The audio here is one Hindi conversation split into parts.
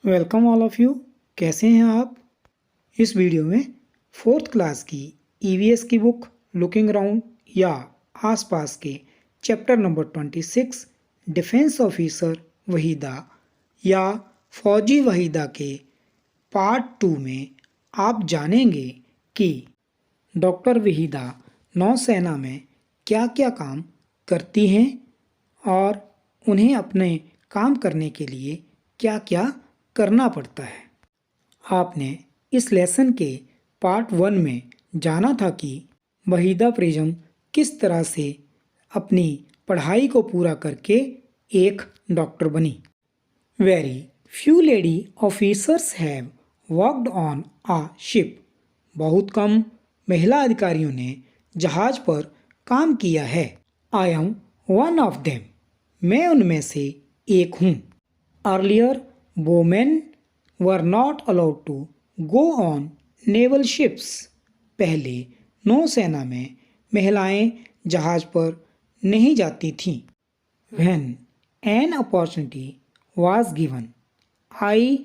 Welcome all of you. कैसे हैं आप? इस वीडियो में फोर्थ क्लास की ईवीएस की बुक लुकिंग अराउंड या आसपास के chapter number 26 defence officer Waheeda या फौजी वहीदा के पार्ट 2 में आप जानेंगे कि डॉक्टर वहीदा नौसेना में क्या क्या काम करती हैं और उन्हें अपने काम करने के लिए क्या क्या करना पड़ता है। आपने इस लेसन के पार्ट 1 में जाना था कि वहीदा प्रिज्म किस तरह से अपनी पढ़ाई को पूरा करके एक डॉक्टर बनी। Very few lady officers have worked on a ship. बहुत कम महिला अधिकारियों ने जहाज पर काम किया है। I am one of them. मैं उनमें से एक हूँ। Earlier women were not allowed to go on naval ships. पहले नौसेना में महिलाएं जहाज पर नहीं जाती थीं। When an opportunity was given, I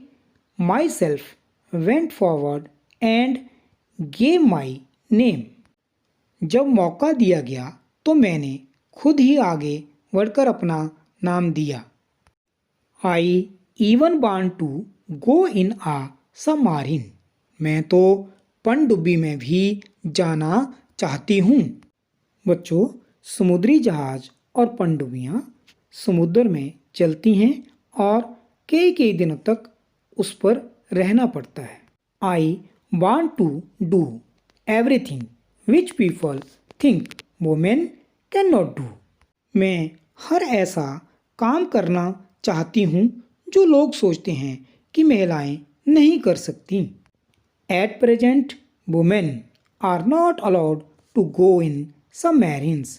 myself went forward and gave my name. जब मौका दिया गया तो मैंने खुद ही आगे बढ़कर अपना नाम दिया। I even want to go in a submarine. मैं तो पनडुब्बी में भी जाना चाहती हूँ। बच्चों, समुद्री जहाज और पनडुब्बियाँ समुद्र में चलती हैं और कई कई दिनों तक उस पर रहना पड़ता है। I want to do everything which people think women can not do. मैं हर ऐसा काम करना चाहती हूँ जो लोग सोचते हैं कि महिलाएं नहीं कर सकती। At present women are not allowed to go in submarines,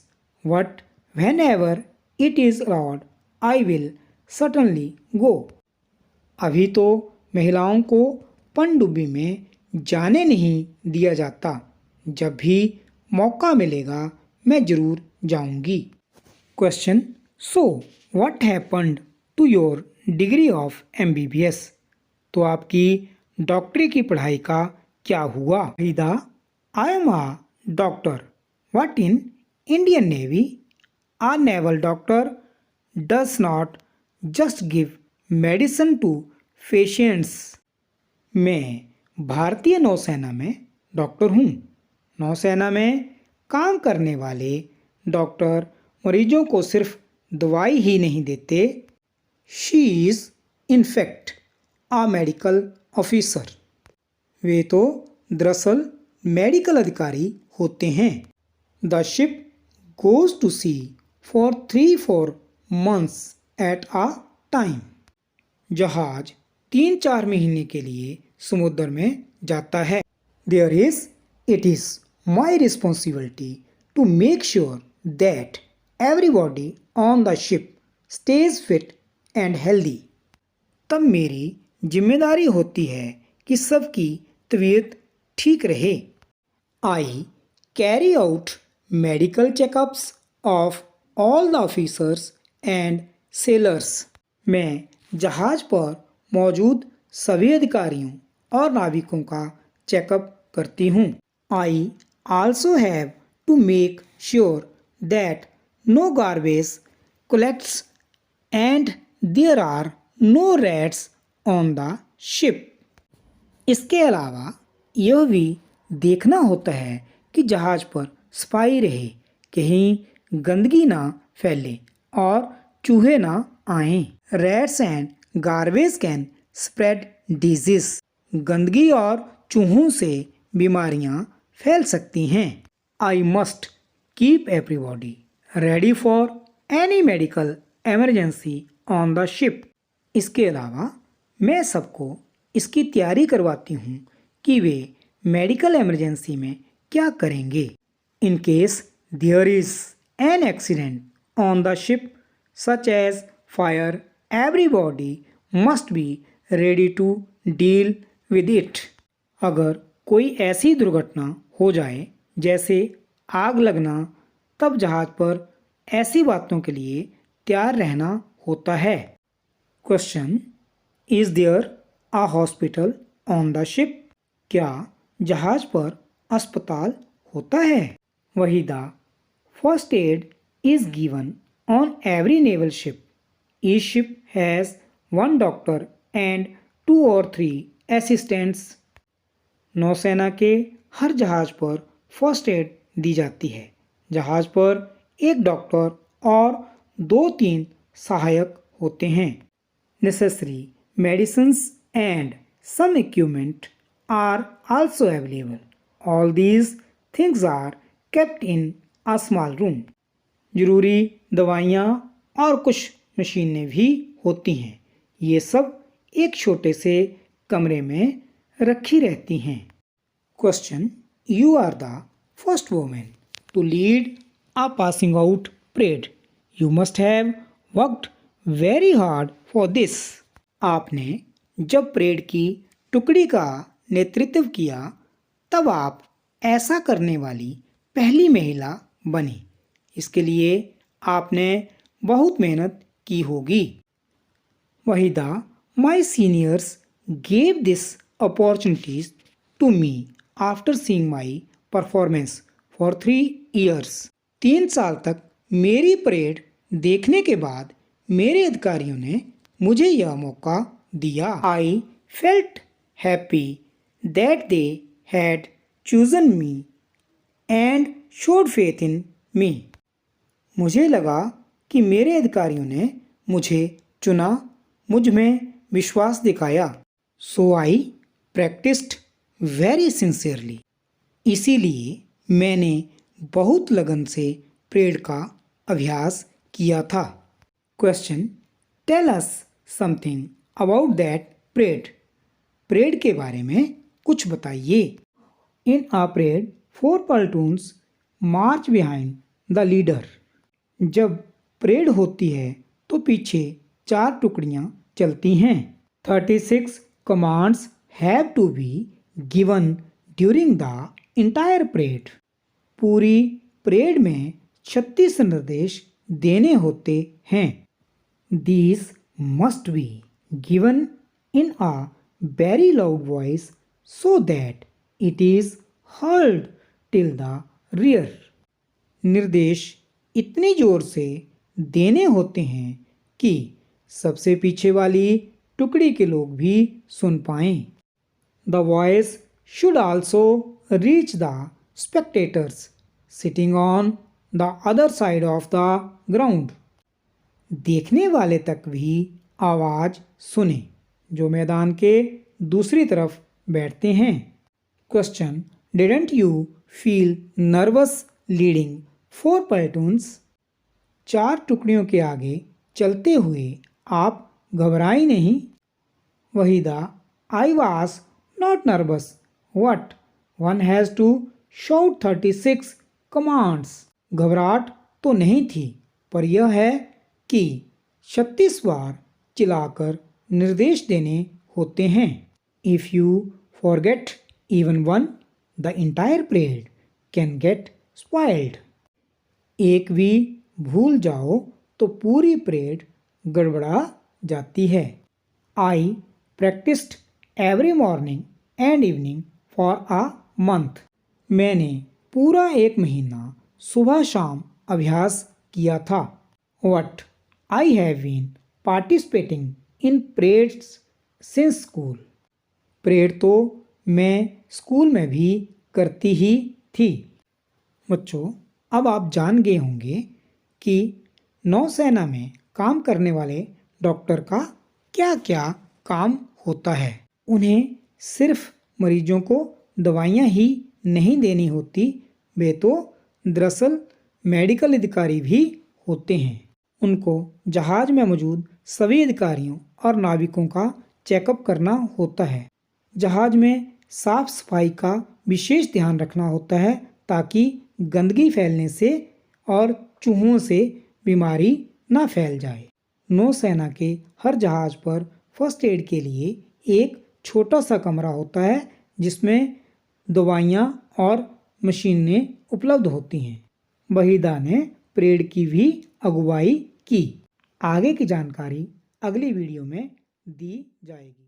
but whenever it is allowed, I will certainly go. अभी तो महिलाओं को पनडुब्बी में जाने नहीं दिया जाता। जब भी मौका मिलेगा मैं ज़रूर जाऊंगी। Question: so what happened to your degree of MBBS? तो आपकी डॉक्टरी की पढ़ाई का क्या हुआ? Waheeda: I am a doctor. What in Indian Navy? A naval doctor does not just give medicine to patients. मैं भारतीय नौसेना में डॉक्टर हूँ। नौसेना में काम करने वाले डॉक्टर मरीजों को सिर्फ दवाई ही नहीं देते। She is in fact a medical officer. वे तो दरअसल मेडिकल अधिकारी होते हैं। The ship goes to sea for 3-4 months at a time. जहाज 3-4 महीने के लिए समुद्र में जाता है। It is my responsibility to make sure that everybody on the ship stays fit and healthy. तब मेरी जिम्मेदारी होती है कि सबकी तबीयत ठीक रहे। I carry out medical checkups of all the officers and sailors. मैं जहाज पर मौजूद सभी अधिकारियों और नाविकों का चेकअप करती हूँ। I also have to make sure that no garbage collects and there are no rats on the ship. इसके अलावा यह भी देखना होता है कि जहाज पर सफाई रहे, कहीं गंदगी ना फैले और चूहे ना आएं। Rats and garbage can spread disease. गंदगी और चूहों से बीमारियां फैल सकती हैं। I must keep everybody ready for any medical emergency on the ship. इसके अलावा मैं सबको इसकी तैयारी करवाती हूँ कि वे मेडिकल इमरजेंसी में क्या करेंगे। In case there is an accident on the ship such as fire, everybody must be ready to deal with it. अगर कोई ऐसी दुर्घटना हो जाए जैसे आग लगना, तब जहाज पर ऐसी बातों के लिए तैयार रहना होता है। Question: is there a hospital on the ship? क्या जहाज पर अस्पताल होता है? Waheeda, first aid is given on every naval ship. Each ship has one doctor and 2 or 3 assistants. नौसेना के हर जहाज पर फर्स्ट एड दी जाती है. जहाज पर एक डॉक्टर और 2-3 सहायक होते हैं. Necessary medicines and some equipment are also available. All these things are kept in a small room. जरूरी दवाइयाँ और कुछ मशीनें भी होती हैं. ये सब एक छोटे से कमरे में रखी रहती हैं. Question, you are the first women to lead a passing out parade. You must have worked very hard for this. आपने जब परेड की टुकड़ी का नेतृत्व किया तब आप ऐसा करने वाली पहली महिला बनी. इसके लिए आपने बहुत मेहनत की होगी. Waheeda, my seniors gave this opportunities to me after seeing my performance for 3 years. 3 साल तक मेरी परेड देखने के बाद मेरे अधिकारियों ने मुझे यह मौका दिया. I felt happy that they had chosen me and showed faith in me. मुझे लगा कि मेरे अधिकारियों ने मुझे चुना, मुझ में विश्वास दिखाया. सो आई प्रैक्टिस्ड वेरी सिंसियरली. इसीलिए मैंने बहुत लगन से परेड का अभ्यास किया था. Question, tell us something about that parade. Parade के बारे में कुछ बताइए. In a parade 4 platoons march behind the leader. जब परेड होती है तो पीछे 4 टुकड़ियाँ चलती हैं. 36 commands have to be given during the entire parade. पूरी परेड में 36 निर्देश देने होते हैं. These must be given in a very loud voice so that it is heard till the rear. निर्देश इतनी जोर से देने होते हैं कि सबसे पीछे वाली टुकड़ी के लोग भी सुन पाएं. The voice should also reach the spectators sitting on the other side of the ground. देखने वाले तक भी आवाज़ सुने जो मैदान के दूसरी तरफ बैठते हैं. Question, didn't you feel nervous leading 4 platoons? 4 टुकड़ियों के आगे चलते हुए आप घबराई नहीं? Waheeda, I was not nervous. What one has to shout 36 commands. घबराहट तो नहीं थी, पर यह है कि 36 बार चिल्लाकर निर्देश देने होते हैं. If you forget even one, the entire parade can get spoiled. एक भी भूल जाओ तो पूरी परेड गड़बड़ा जाती है. I practised every morning and evening for a month. मैंने पूरा 1 महीना सुबह शाम अभ्यास किया था. But I have been participating in parades since school. Parade तो मैं स्कूल में भी करती ही थी. बच्चों, अब आप जान गए होंगे कि नौसेना में काम करने वाले डॉक्टर का क्या क्या काम होता है. उन्हें सिर्फ मरीजों को दवाइयाँ ही नहीं देनी होती, वे तो दरअसल मेडिकल अधिकारी भी होते हैं. उनको जहाज में मौजूद सभी अधिकारियों और नाविकों का चेकअप करना होता है. जहाज में साफ सफाई का विशेष ध्यान रखना होता है ताकि गंदगी फैलने से और चूहों से बीमारी ना फैल जाए. नौसेना के हर जहाज पर फर्स्ट एड के लिए एक छोटा सा कमरा होता है जिसमें दवाइयाँ और मशीनें उपलब्ध होती हैं. वहीदा ने परेड की भी अगुवाई की. आगे की जानकारी अगली वीडियो में दी जाएगी.